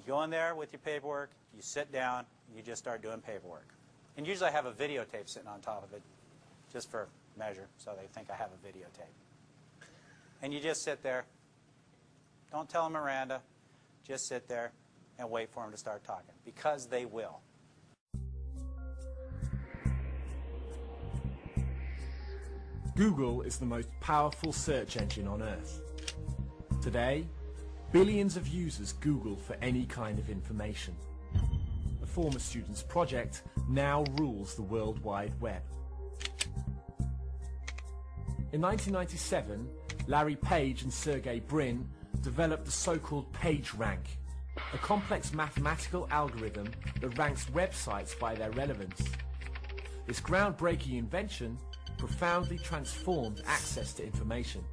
You go in there with your paperwork, you sit down, and you just start doing paperwork. And usually I have a videotape sitting on top of it, just for measure, so they think I have a videotape. And you just sit there. Don't tell them Miranda. Just sit there and wait for them to start talking, because they will. Google is the most powerful search engine on Earth. Today, billions of users Google for any kind of information. A former student's project now rules the World Wide Web. In 1997, Larry Page and Sergey Brin developed the so-called PageRank, a complex mathematical algorithm that ranks websites by their relevance. This groundbreaking invention profoundly transformed access to information.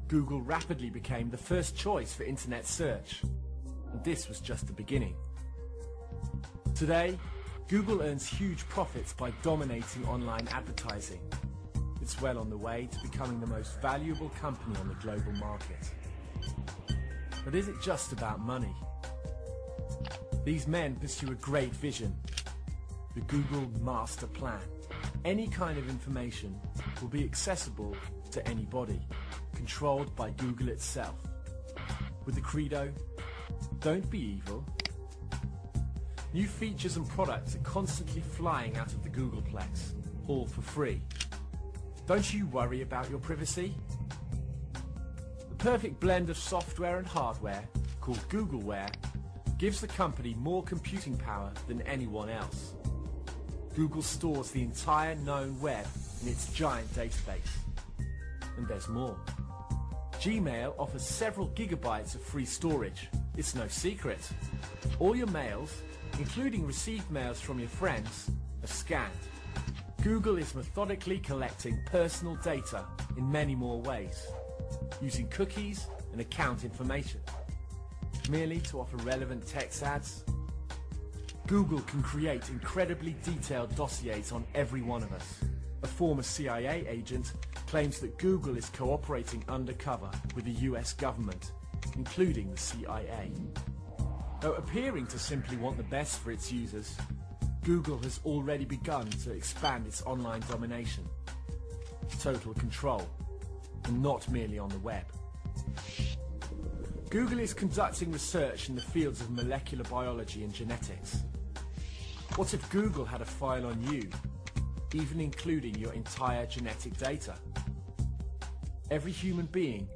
Google rapidly became the first choice for internet search, and this was just the beginning. Today, Google earns huge profits by dominating online advertising. It's well on the way to becoming the most valuable company on the global market. But is it just about money? These men pursue a great vision, the Google Master Plan. Any kind of information will be accessible to anybody, controlled by Google itself. With the credo, don't be evil. New features and products are constantly flying out of the Googleplex, all for free. Don't you worry about your privacy? The perfect blend of software and hardware, called Googleware, gives the company more computing power than anyone else. Google stores the entire known web in its giant database. And there's more. Gmail offers several gigabytes of free storage. It's no secret. All your mails, including received mails from your friends, are scanned. Google is methodically collecting personal data in many more ways, using cookies and account information, merely to offer relevant text ads. Google can create incredibly detailed dossiers on every one of us. A former CIA agent claims that Google is cooperating undercover with the US government, including the CIA. Though appearing to simply want the best for its users, Google has already begun to expand its online domination. Total control, and not merely on the web. Google is conducting research in the fields of molecular biology and genetics. What if Google had a file on you, even including your entire genetic data? Every human being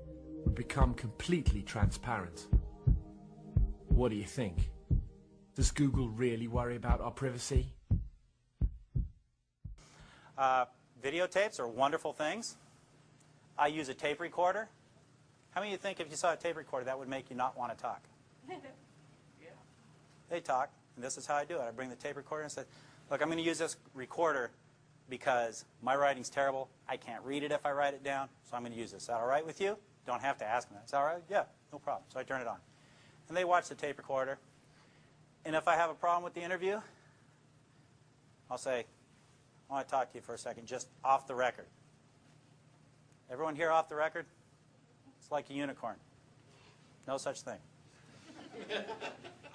would become completely transparent. What do you think? Does Google really worry about our privacy? Videotapes are wonderful things. I use a tape recorder. How many of you think if you saw a tape recorder that would make you not want to talk? Yeah. They talk, and this is how I do it. I bring the tape recorder and say, look, I'm going to use this recorder because my writing's terrible. I can't read it if I write it down, so I'm going to use this. Is that all right with you? Don't have to ask them that. Is that all right? Yeah, no problem. So I turn it on. And they watch the tape recorder. And if I have a problem with the interview, I'll say, I want to talk to you for a second, just off the record. Everyone here off the record? It's like a unicorn. No such thing.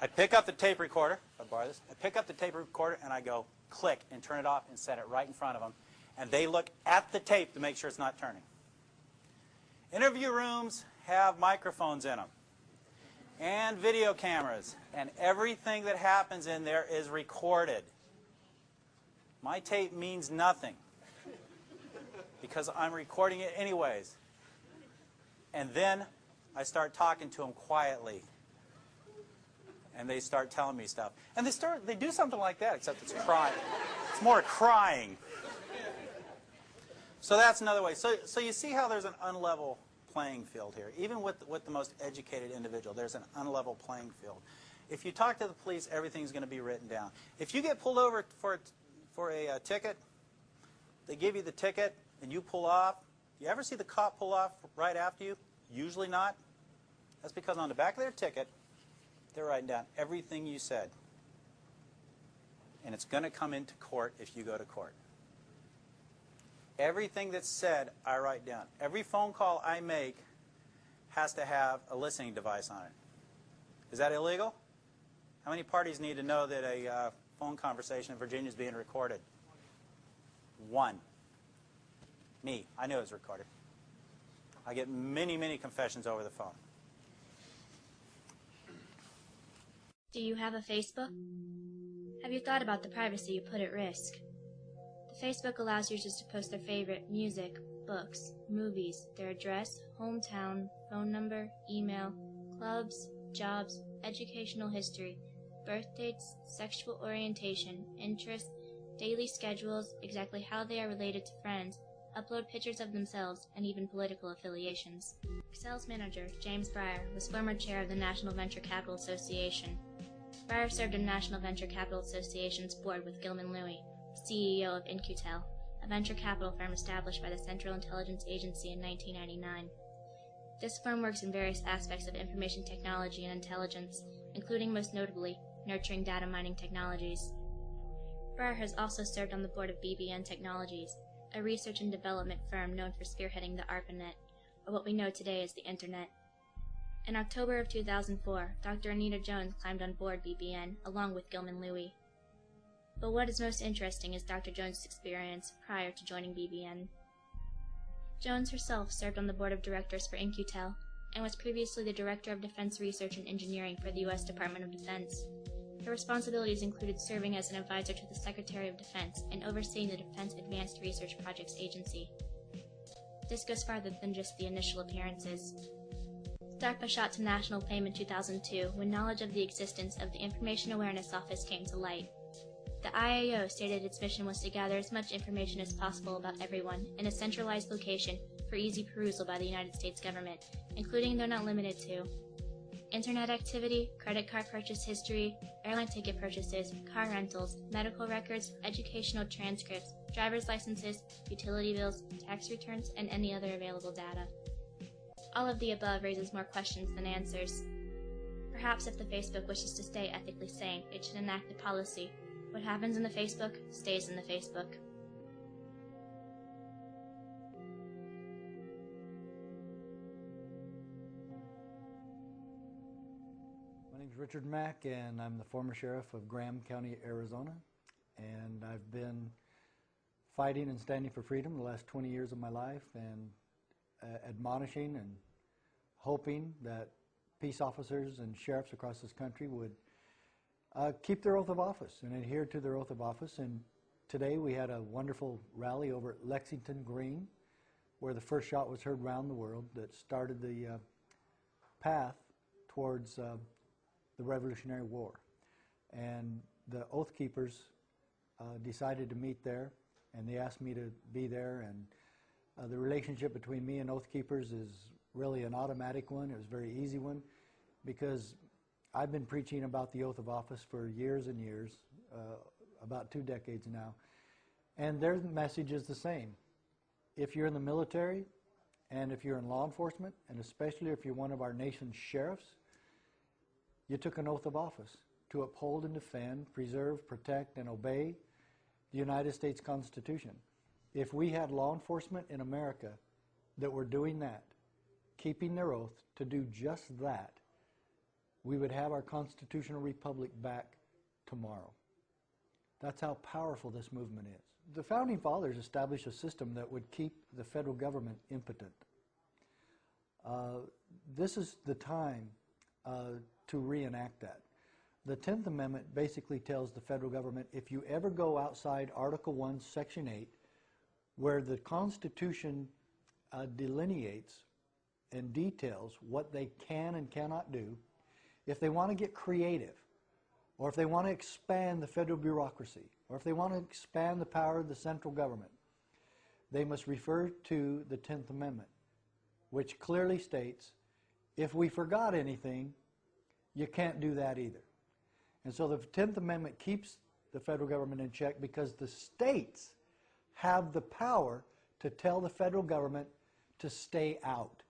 I pick up the tape recorder. If I borrow this, I pick up the tape recorder and I go click and turn it off and set it right in front of them. And they look at the tape to make sure it's not turning. Interview rooms have microphones in them and video cameras, and everything that happens in there is recorded. My tape means nothing because I'm recording it anyways. And then I start talking to them quietly, and they start telling me stuff. And they do something like that, except it's crying. It's more crying. So that's another way. So you see how there's an unlevel playing field here. Even with the most educated individual, there's an unlevel playing field. If you talk to the police, everything's going to be written down. If you get pulled over for a ticket, they give you the ticket, and you pull off. You ever see the cop pull off right after you? Usually not. That's because on the back of their ticket, they're writing down everything you said. And it's going to come into court if you go to court. Everything that's said, I write down. Every phone call I make has to have a listening device on it. Is that illegal? How many parties need to know that a phone conversation in Virginia is being recorded? One. Me. I knew it was recorded. I get many, many confessions over the phone. Do you have a Facebook? Have you thought about the privacy you put at risk? The Facebook allows users to post their favorite music, books, movies, their address, hometown, phone number, email, clubs, jobs, educational history, birth dates, sexual orientation, interests, daily schedules, exactly how they are related to friends, upload pictures of themselves, and even political affiliations. Excel's manager, James Breyer, was former chair of the National Venture Capital Association. Breyer served on National Venture Capital Association's board with Gilman Louie, CEO of In-Q-Tel, a venture capital firm established by the Central Intelligence Agency in 1999. This firm works in various aspects of information technology and intelligence, including most notably, nurturing data mining technologies. Breyer has also served on the board of BBN Technologies, a research and development firm known for spearheading the ARPANET, or what we know today as the Internet. In October of 2004, Dr. Anita Jones climbed on board BBN, along with Gilman Louie. But what is most interesting is Dr. Jones' experience prior to joining BBN. Jones herself served on the board of directors for In-Q-Tel, and was previously the Director of Defense Research and Engineering for the U.S. Department of Defense. Her responsibilities included serving as an advisor to the Secretary of Defense and overseeing the Defense Advanced Research Projects Agency. This goes farther than just the initial appearances. DARPA shot to national fame in 2002 when knowledge of the existence of the Information Awareness Office came to light. The IAO stated its mission was to gather as much information as possible about everyone in a centralized location for easy perusal by the United States government, including though not limited to internet activity, credit card purchase history, airline ticket purchases, car rentals, medical records, educational transcripts, driver's licenses, utility bills, tax returns, and any other available data. All of the above raises more questions than answers. Perhaps if the Facebook wishes to stay ethically sane, it should enact a policy. What happens in the Facebook stays in the Facebook. My name is Richard Mack, and I'm the former sheriff of Graham County, Arizona. And I've been fighting and standing for freedom the last 20 years of my life, and admonishing and hoping that peace officers and sheriffs across this country would keep their oath of office and adhere to their oath of office. And today we had a wonderful rally over at Lexington Green, where the first shot was heard around the world that started the path towards the Revolutionary War. And the Oath Keepers decided to meet there, and they asked me to be there. And the relationship between me and Oath Keepers is really an automatic one. It was a very easy one, because I've been preaching about the oath of office for years and years, about 2 decades now, and their message is the same. If you're in the military, and if you're in law enforcement, and especially if you're one of our nation's sheriffs, you took an oath of office to uphold and defend, preserve, protect, and obey the United States Constitution. If we had law enforcement in America that were doing that, keeping their oath to do just that, we would have our constitutional republic back tomorrow. That's how powerful this movement is. The Founding Fathers established a system that would keep the federal government impotent. This is the time to reenact that. The 10th Amendment basically tells the federal government, if you ever go outside Article 1, Section 8, where the Constitution delineates and details what they can and cannot do, if they want to get creative, or if they want to expand the federal bureaucracy, or if they want to expand the power of the central government, they must refer to the 10th Amendment, which clearly states, if we forgot anything, you can't do that either. And so the 10th Amendment keeps the federal government in check, because the states have the power to tell the federal government to stay out.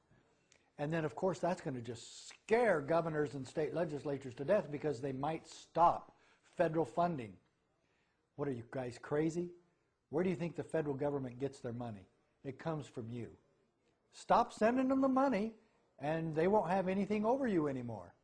And then, of course, that's going to just scare governors and state legislatures to death, because they might stop federal funding. What are you guys, crazy? Where do you think the federal government gets their money? It comes from you. Stop sending them the money, and they won't have anything over you anymore.